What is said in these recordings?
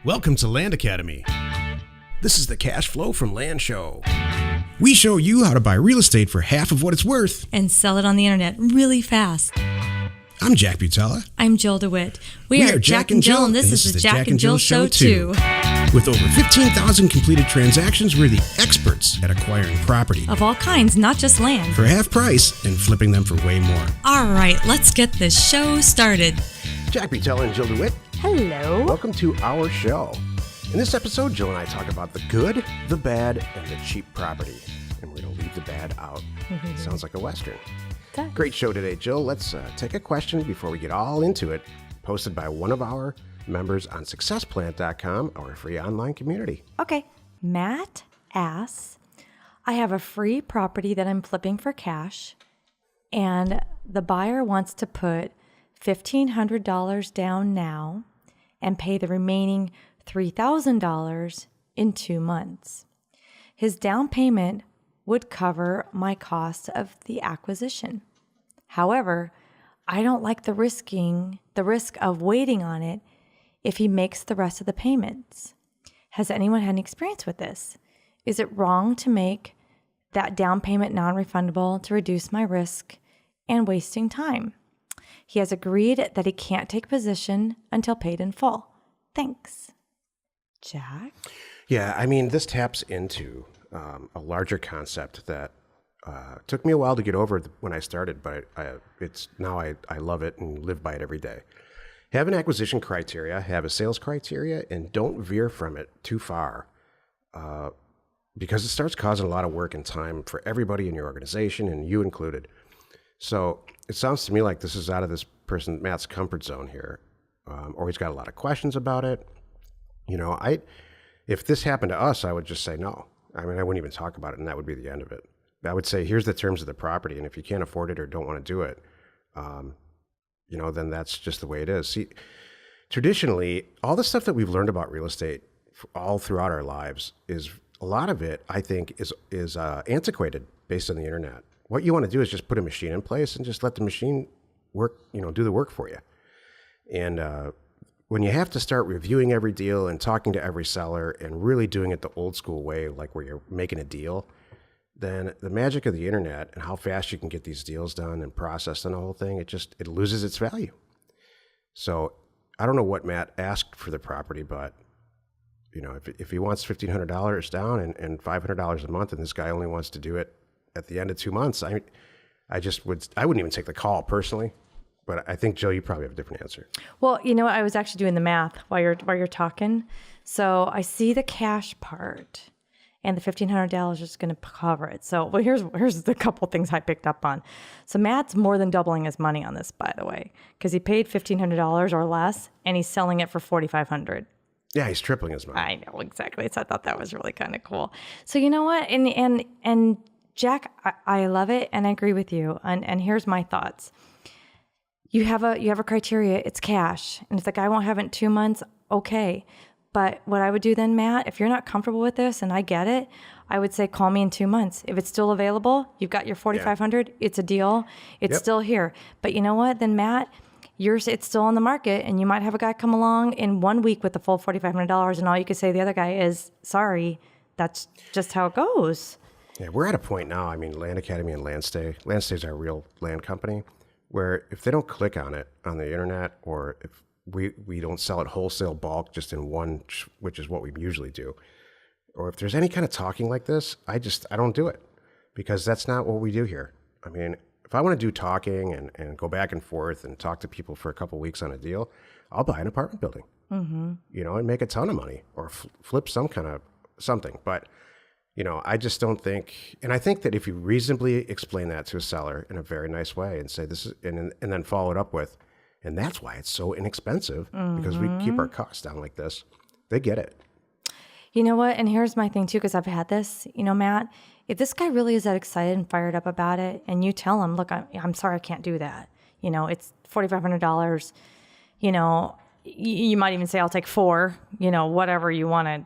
Welcome to Land Academy. This is the Cash Flow from Land show. We show you how to buy real estate for half of what it's worth and sell it on the internet really fast. I'm Jack Butala. I'm Jill DeWitt. We are Jack and Jill, and this is the Jack and Jill Show too. With over 15,000 completed transactions, we're the experts at acquiring property Of all kinds, not just land. for half price and flipping them for way more. All right, let's get this show started. Jack Butala and Jill DeWitt. Hello. Welcome to our show. In this episode, Jill and I talk about the good, the bad, and the cheap property. And we're going to leave the bad out. Sounds like a Western. Great show today, Jill. Let's take a question before we get all into it. Posted by one of our members on successplant.com, our free online community. Okay. Matt asks, I have a free property that I'm flipping for cash, and the buyer wants to put $1,500 down now and pay the remaining $3,000 in 2 months. His down payment would cover my cost of the acquisition. However, I don't like the risk of waiting on it if he makes the rest of the payments. Has anyone had any experience with this? Is it wrong to make that down payment non-refundable to reduce my risk and wasting time? He has agreed that he can't take possession until paid in full. Thanks. Jack? Yeah, I mean, this taps into a larger concept that took me a while to get over when I started, but I love it and live by it every day. Have an acquisition criteria, have a sales criteria, and don't veer from it too far because it starts causing a lot of work and time for everybody in your organization, and you included. So it sounds to me like this is out of this person, Matt's, comfort zone here, or he's got a lot of questions about it. You know, if this happened to us, I would just say no. I mean, I wouldn't even talk about it, and that would be the end of it. I would say, here's the terms of the property, and if you can't afford it or don't want to do it, then that's just the way it is. See, traditionally, all the stuff that we've learned about real estate all throughout our lives is a lot of it, I think, is antiquated based on the internet. What you want to do is just put a machine in place and just let the machine work, do the work for you. And when you have to start reviewing every deal and talking to every seller and really doing it the old school way, like where you're making a deal, then the magic of the internet and how fast you can get these deals done and processed and the whole thing, it loses its value. So I don't know what Matt asked for the property, but if he wants $1,500 down and $500 a month, and this guy only wants to do it at the end of 2 months, I wouldn't even take the call personally. But I think, Jill, you probably have a different answer. Well, I was actually doing the math while you're talking. So I see the cash part, and the $1,500 is going to cover it. So, here's the couple things I picked up on. So Matt's more than doubling his money on this, by the way, because he paid $1,500 or less, and he's selling it for $4,500. Yeah, he's tripling his money. I know, exactly. So I thought that was really kind of cool. So you know what? And Jack, I love it, and I agree with you. And here's my thoughts. You have a criteria, it's cash. And if the guy won't have it in 2 months, okay. But what I would do then, Matt, if you're not comfortable with this, and I get it, I would say call me in 2 months. If it's still available, you've got your $4,500, it's a deal, it's still here. But you know what, then Matt, it's still on the market, and you might have a guy come along in 1 week with the full $4,500, and all you could say to the other guy is, sorry, that's just how it goes. Yeah, we're at a point now, I mean, Land Academy and Landstay is our real land company, where if they don't click on it on the internet, or if we don't sell it wholesale bulk just in one, which is what we usually do, or if there's any kind of talking like this, I don't do it, because that's not what we do here. I mean, if I want to do talking and go back and forth and talk to people for a couple of weeks on a deal, I'll buy an apartment building, and make a ton of money, or flip some kind of something. But I just don't think, and I think that if you reasonably explain that to a seller in a very nice way and say this is, and then follow it up with, and that's why it's so inexpensive, because we keep our costs down like this, they get it. You know what? And here's my thing too, because I've had this, Matt, if this guy really is that excited and fired up about it, and you tell him, look, I'm sorry, I can't do that. It's $4,500, you might even say, I'll take $4, whatever you want to,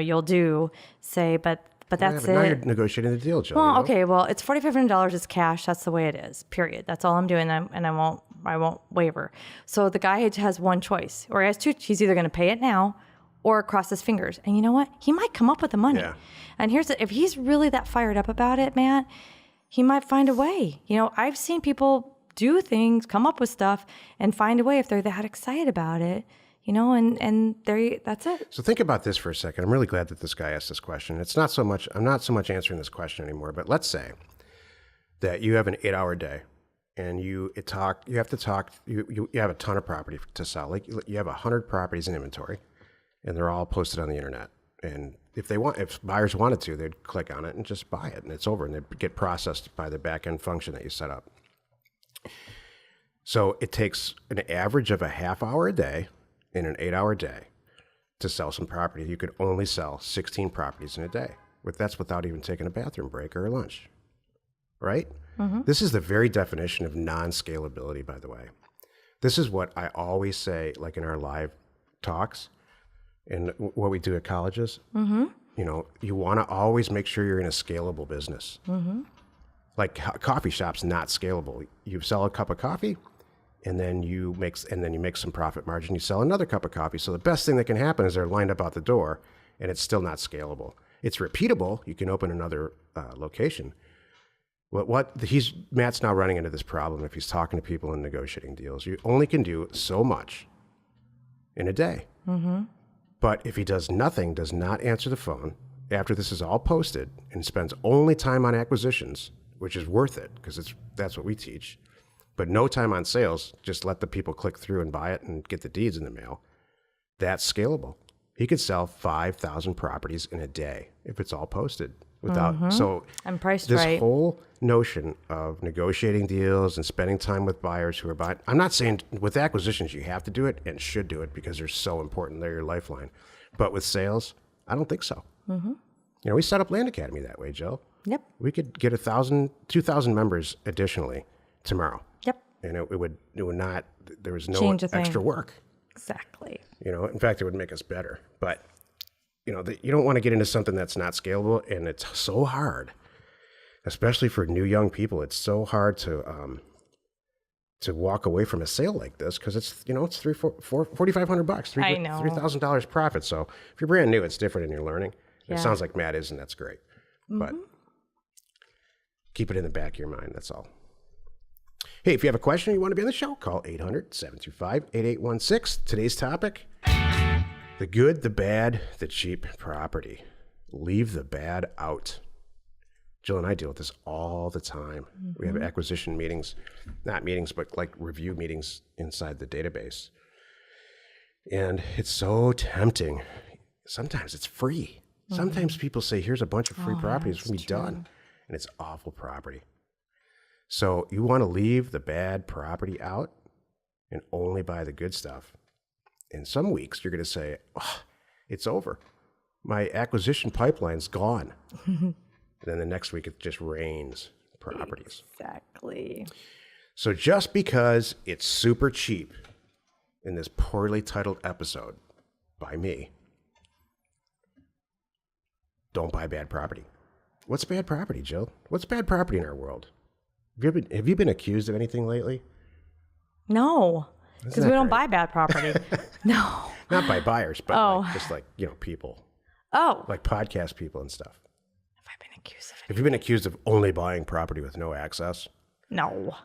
you'll do, say, but that's it. Now you're negotiating the deal, Jill. Well, okay. Well, it's $4,500 is cash. That's the way it is. Period. That's all I'm doing, and I won't waver. So the guy has one choice, or he has two. He's either going to pay it now, or cross his fingers. And you know what? He might come up with the money. Yeah. And if he's really that fired up about it, Matt, he might find a way. I've seen people do things, come up with stuff, and find a way if they're that excited about it. And that's it. So think about this for a second. I'm really glad that this guy asked this question. I'm not so much answering this question anymore, but let's say that you have an 8-hour day and you have a ton of property to sell. Like you have 100 properties in inventory and they're all posted on the internet. And if buyers wanted to, they'd click on it and just buy it and it's over and they get processed by the back end function that you set up. So it takes an average of a half hour a day in an 8-hour day to sell some property. You could only sell 16 properties in a day. That's without even taking a bathroom break or a lunch, right? Mm-hmm. This is the very definition of non-scalability, by the way. This is what I always say, like in our live talks and what we do at colleges. Mm-hmm. You want to always make sure you're in a scalable business. Mm-hmm. Like coffee shop's not scalable. You sell a cup of coffee, and then you make some profit margin. You sell another cup of coffee. So the best thing that can happen is they're lined up out the door, and it's still not scalable. It's repeatable. You can open another location. Matt's now running into this problem if he's talking to people and negotiating deals. You only can do so much in a day. Mm-hmm. But if he does nothing, does not answer the phone after this is all posted, and spends only time on acquisitions, which is worth it because that's what we teach. But no time on sales, just let the people click through and buy it and get the deeds in the mail. That's scalable. He could sell 5,000 properties in a day if it's all posted without, so and priced this right. whole notion of negotiating deals and spending time with buyers who are buying. I'm not saying with acquisitions you have to do it and should do it because they're so important. They're your lifeline. But with sales, I don't think so. Mm-hmm. We set up Land Academy that way, Jill. Yep. We could get 2,000 members additionally tomorrow. Yep. And it would not, there was no Change a thing. extra work. Exactly. In fact, it would make us better. But, you don't want to get into something that's not scalable. And it's so hard, especially for new young people. It's so hard to walk away from a sale like this because it's $4,500, $3,000 profit. So if you're brand new, it's different and you're learning. Yeah. It sounds like Matt is, and that's great. Mm-hmm. But keep it in the back of your mind. That's all. Hey, if you have a question or you want to be on the show, call 800-725-8816. Today's topic, the good, the bad, the cheap property. Leave the bad out. Jill and I deal with this all the time. Mm-hmm. We have acquisition meetings, not meetings, but like review meetings inside the database. And it's so tempting. Sometimes it's free. Mm-hmm. Sometimes people say, here's a bunch of free properties, it's going to be done. And it's awful property. So you want to leave the bad property out and only buy the good stuff. And some weeks you're going to say, it's over. My acquisition pipeline's gone. And then the next week it just rains properties. Exactly. So just because it's super cheap in this poorly titled episode by me, don't buy bad property. What's bad property, Jill? What's bad property in our world? Have you been accused of anything lately? No, because we don't buy bad property. No. Not by buyers, but just people. Oh. Like podcast people and stuff. Have I been accused of it? Have you been accused of only buying property with no access? No.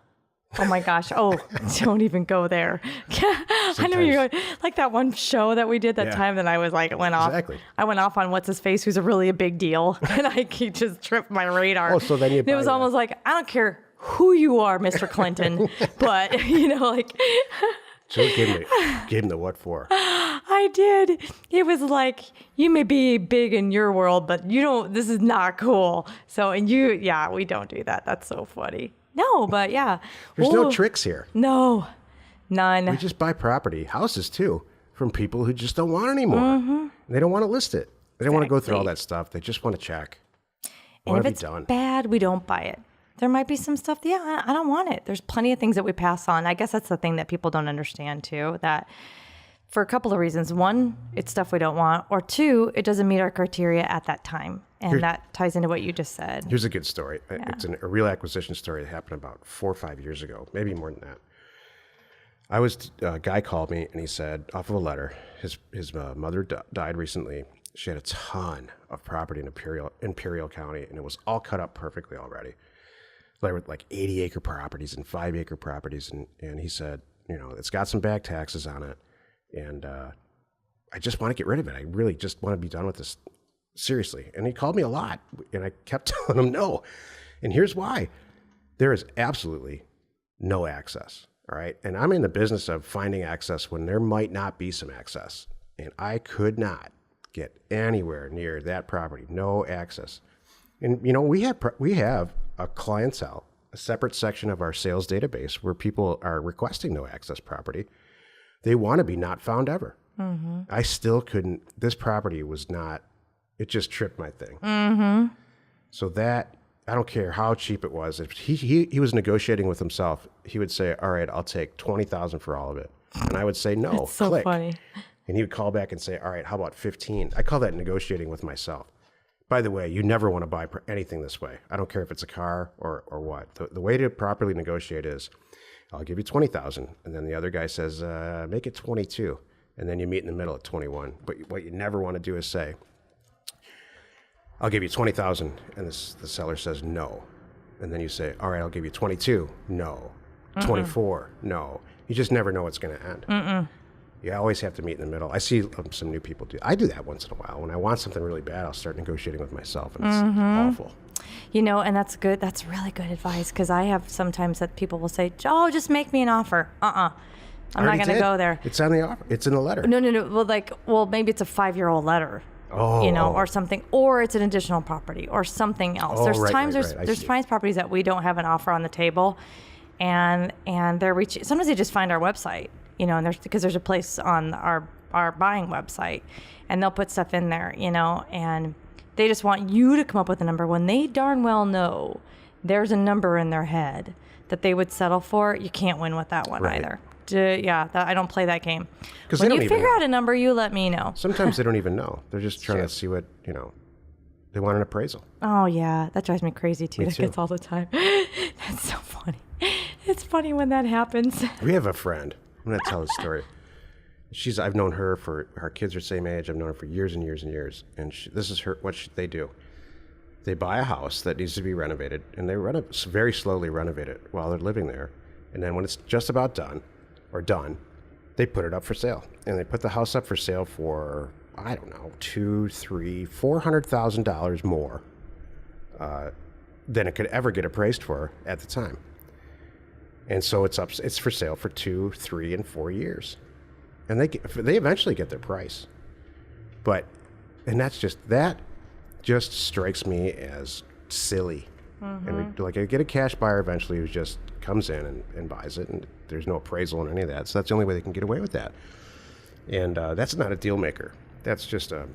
Oh my gosh. Oh, don't even go there. I know you're going, like that one show that we did that time that I was like, went off. Exactly. I went off on what's his face, who's a really a big deal. And he just tripped my radar. Oh, so then it was almost like, I don't care who you are, Mr. Clinton, but So gave him the what for. I did. It was like, you may be big in your world, but this is not cool. So, we don't do that. That's so funny. No, but yeah. There's no tricks here. No, none. We just buy property, houses too, from people who just don't want it anymore. Mm-hmm. And they don't want to list it. They don't want to go through all that stuff. They just want to check. And if it's bad, we don't buy it. There might be some stuff, I don't want it. There's plenty of things that we pass on. I guess that's the thing that people don't understand too, that for a couple of reasons. One, it's stuff we don't want. Or two, it doesn't meet our criteria at that time. And that ties into what you just said. Here's a good story. Yeah. It's a real acquisition story that happened about 4 or 5 years ago, maybe more than that. A guy called me and he said, off of a letter, his mother died recently. She had a ton of property in Imperial County, and it was all cut up perfectly already. Like 80-acre properties and 5-acre properties. And he said, it's got some back taxes on it. And I just want to get rid of it. I really just want to be done with this, seriously. And he called me a lot, and I kept telling him no. And here's why. There is absolutely no access, all right? And I'm in the business of finding access when there might not be some access. And I could not get anywhere near that property, no access. And, we have a clientele, a separate section of our sales database where people are requesting no access property. They want to be not found ever. Mm-hmm. I still couldn't. This property was not, it just tripped my thing. Mm-hmm. So that, I don't care how cheap it was. If he was negotiating with himself, he would say, all right, I'll take $20,000 for all of it. And I would say, no, That's so click. funny. And he would call back and say, all right, how about 15? I call that negotiating with myself. By the way, you never want to buy anything this way. I don't care if it's a car or what. The way to properly negotiate is, I'll give you 20,000, and then the other guy says, make it 22, and then you meet in the middle at 21. But what you never want to do is say, I'll give you 20,000, and the seller says no, and then you say, all right, I'll give you 22, no, 24, no. You just never know what's going to end. You always have to meet in the middle. I see some new people do. I do that once in a while. When I want something really bad, I'll start negotiating with myself, and it's awful. And that's good. That's really good advice, because I have sometimes that people will say, "Oh, just make me an offer." I'm not going to go there. It's on the offer. It's in the letter. No. Well, maybe it's a 5-year-old letter. Or something, or it's an additional property, or something else. There's times properties that we don't have an offer on the table, and they're reaching. Sometimes they just find our website. And there's a place on our buying website, and they'll put stuff in there, and they just want you to come up with a number when they darn well know there's a number in their head that they would settle for. You can't win with that one either. I don't play that game. When you figure out a number, you let me know. Sometimes they don't even know. They're just trying to see what, they want an appraisal. Oh, yeah. That drives me crazy, too. That gets all the time. That's so funny. It's funny when that happens. We have a friend. I'm going to tell this story. I've known her our kids are the same age. I've known her for years and years and years. And this is they do. They buy a house that needs to be renovated, and they very slowly renovate it while they're living there. And then when it's just about done, they put it up for sale. And they put the house up for sale for, I don't know, $200,000, $300,000, $400,000 more than it could ever get appraised for at the time. And so it's for sale for 2, 3, and 4 years. And they eventually get their price. That just strikes me as silly. Mm-hmm. And I get a cash buyer eventually who just comes in and buys it, and there's no appraisal and any of that. So that's the only way they can get away with that. And that's not a deal maker. That's just I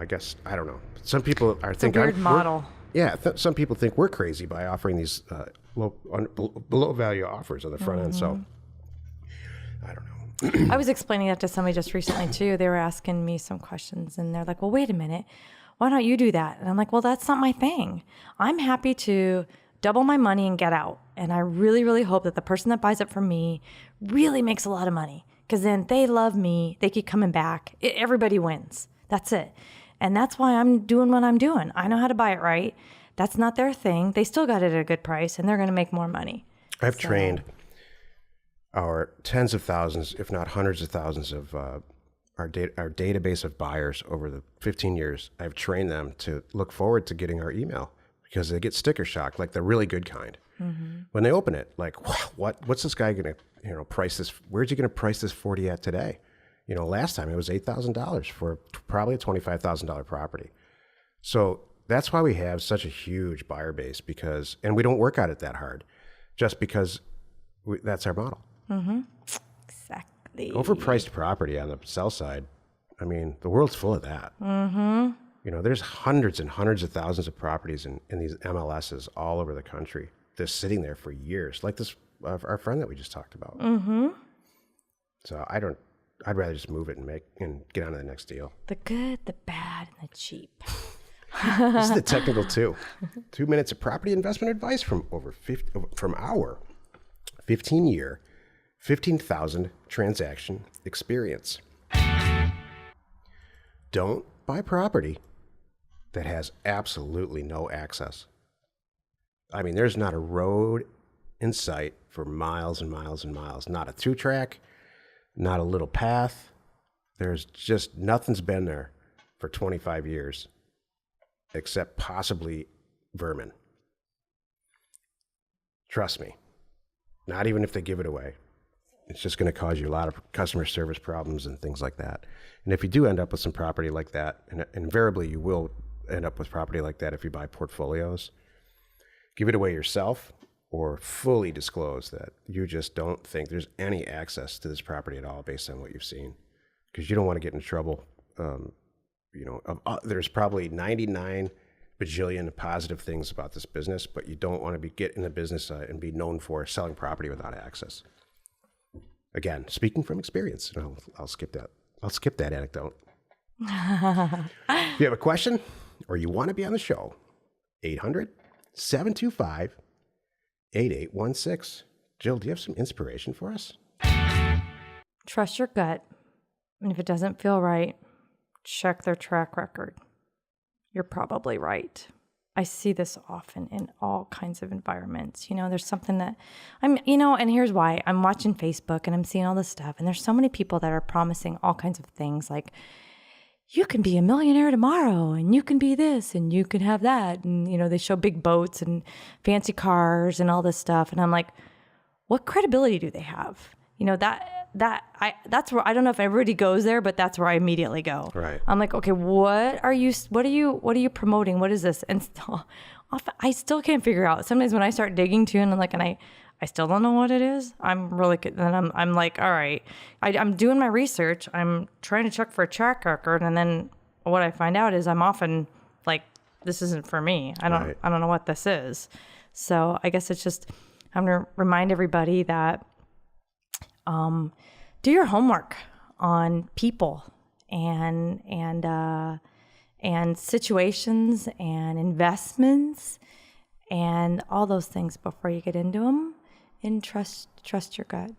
guess, I don't know. Some people think a weird model. Some people think we're crazy by offering these below value offers on the front end. So I don't know. I was explaining that to somebody just recently too. They were asking me some questions, and they're like, well, wait a minute, why don't you do that? And I'm like, well, that's not my thing. I'm happy to double my money and get out. And I really, really hope that the person that buys it from me really makes a lot of money, because then they love me. They keep coming back. Everybody wins. That's it. And that's why I'm doing what I'm doing. I know how to buy it right. That's not their thing. They still got it at a good price, and they're going to make more money. I've trained our tens of thousands, if not hundreds of thousands of our database of buyers over the 15 years. I've trained them to look forward to getting our email, because they get sticker shock, like the really good kind. Mm-hmm. When they open it, like, wow, what's this guy going to price this? Where's he going to price this 40 at today? Last time it was $8,000 for probably a $25,000 property. So that's why we have such a huge buyer base, and we don't work at it that hard, just because that's our model. Mm-hmm. Exactly. Overpriced property on the sell side. I mean, the world's full of that. Mm-hmm. There's hundreds and hundreds of thousands of properties in these MLSs all over the country. They're sitting there for years, like this our friend that we just talked about. Mm-hmm. So I'd rather just move it and get on to the next deal. The good, the bad, and the cheap. This is the technical 2 minutes of property investment advice from our 15-year 15,000 transaction experience. Don't buy property that has absolutely no access. I mean, there's not a road in sight for miles and miles and miles. Not a through track, not a little path. There's just nothing's been there for 25 years, except possibly vermin. Trust me, not even if they give it away. It's just going to cause you a lot of customer service problems and things like that. And if you do end up with some property like that, and invariably you will end up with property like that if you buy portfolios, give it away yourself or fully disclose that you just don't think there's any access to this property at all based on what you've seen, because you don't want to get in trouble. There's probably 99 bajillion positive things about this business, but you don't want to get in the business and be known for selling property without access. Again, speaking from experience, I'll skip that. I'll skip that anecdote. If you have a question or you want to be on the show, 800-725-8816. Jill, do you have some inspiration for us? Trust your gut. And if it doesn't feel right, check their track record. You're probably right. I see this often in all kinds of environments. There's something that and here's why. I'm watching Facebook and I'm seeing all this stuff. And there's so many people that are promising all kinds of things like, you can be a millionaire tomorrow and you can be this and you can have that. And, they show big boats and fancy cars and all this stuff. And I'm like, what credibility do they have? That's where, I don't know if everybody goes there, but that's where I immediately go. Right. I'm like, okay, what are you promoting? What is this? And I still can't figure out. Sometimes when I start digging too, and I'm like, I still don't know what it is. I'm really good. And I'm like, all right, I'm doing my research. I'm trying to check for a track record. And then what I find out is I'm often like, this isn't for me. I don't know what this is. So I guess it's just, I'm going to remind everybody that, do your homework on people and situations and investments and all those things before you get into them, and trust your gut.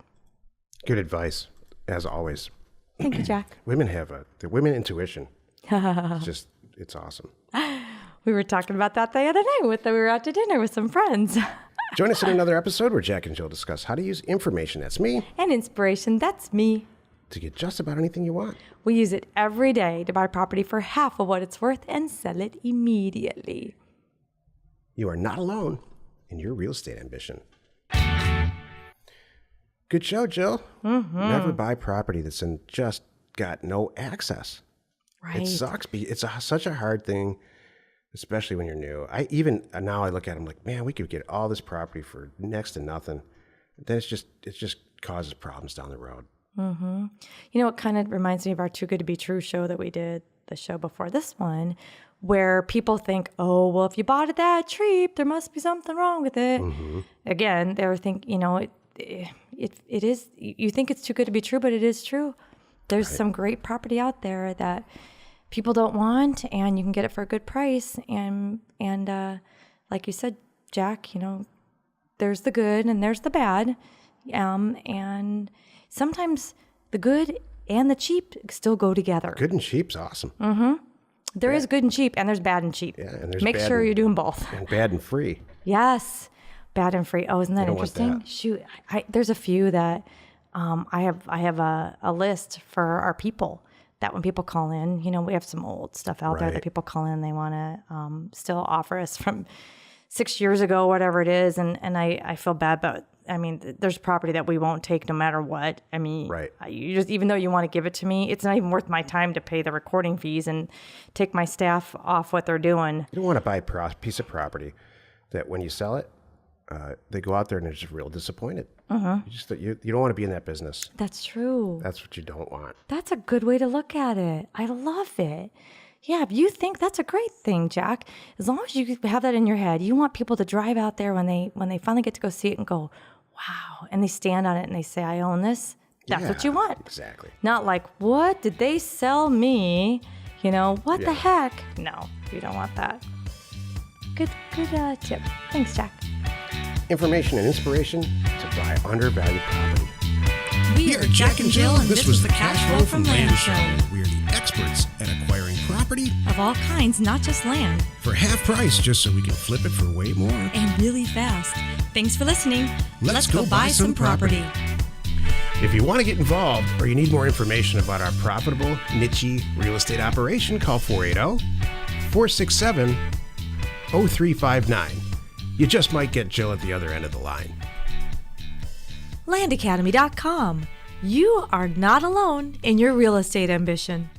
Good advice, as always. Thank you, Jack. Women have the women intuition. It's awesome. We were talking about that the other night we were out to dinner with some friends. Join us in another episode where Jack and Jill discuss how to use information, that's me, and inspiration, that's me, to get just about anything you want. We use it every day to buy property for half of what it's worth and sell it immediately. You are not alone in your real estate ambition. Good show, Jill. Mm-hmm. Never buy property that's just got no access. Right. It sucks. It's such a hard thing, especially when you're new. Now I look at them like, man, we could get all this property for next to nothing. Then it just causes problems down the road. Mm-hmm. It kind of reminds me of our Too Good to Be True show that we did, the show before this one, where people think, oh, well, if you bought it that cheap, there must be something wrong with it. Mm-hmm. Again, they were thinking, it is, you think it's too good to be true, but it is true. There's some great property out there that people don't want, and you can get it for a good price. And like you said, Jack, there's the good and there's the bad. And sometimes the good and the cheap still go together. Good and cheap's awesome. Mm-hmm. There is good and cheap, and there's bad and cheap. Yeah, and there's Make sure you're doing both. And bad and free. Yes, bad and free. Oh, isn't that interesting? That. Shoot, there's a few that I have a list for our people that when people call in, we have some old stuff out there that people call in, they want to still offer us from 6 years ago, whatever it is, and I feel bad, but there's property that we won't take no matter what. You just, even though you want to give it to me, it's not even worth my time to pay the recording fees and take my staff off what they're doing. You don't want to buy a piece of property that when you sell it, they go out there and they're just real disappointed. Uh-huh. You don't want to be in that business. That's true. That's what you don't want. That's a good way to look at it. I love it. Yeah, you think that's a great thing, Jack. As long as you have that in your head, you want people to drive out there when they finally get to go see it and go, wow, and they stand on it and they say, I own this. That's what you want. Exactly. Not like, what did they sell me? What the heck? No, you don't want that. Good tip. Thanks, Jack. Information and inspiration to buy undervalued property. We are Jack and Jill, and this was the Cash Flow from Land Show. We are the experts at acquiring property Of all kinds, not just land. for half price just so we can flip it for way more. And really fast. Thanks for listening. Let's go buy some property. If you want to get involved or you need more information about our profitable, niche real estate operation, call 480-467-0359. You just might get Jill at the other end of the line. Landacademy.com. You are not alone in your real estate ambition.